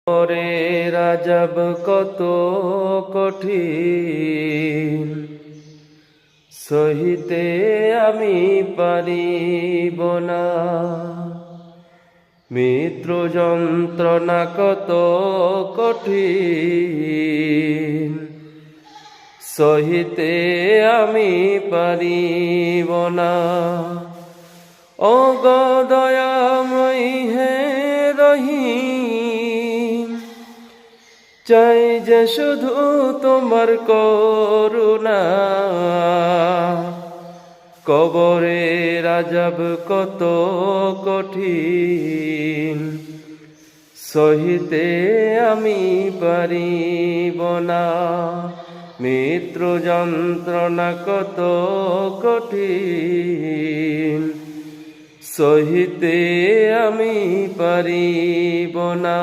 ওরে রাজব কত কঠিন, সহিতে আমি পারিব না। মিত্র যন্ত্রণা কত কঠিন, সহিতে আমি পারিব না। ও গো দয়াময় হে রহিম, চাই যে শুধু তোমার করুণা। কবরে রাজব কত কঠিন, সহিতে আমি পারিব না। মিত্র যন্ত্রণা কত কঠিন, সহিতে আমি পারিব না।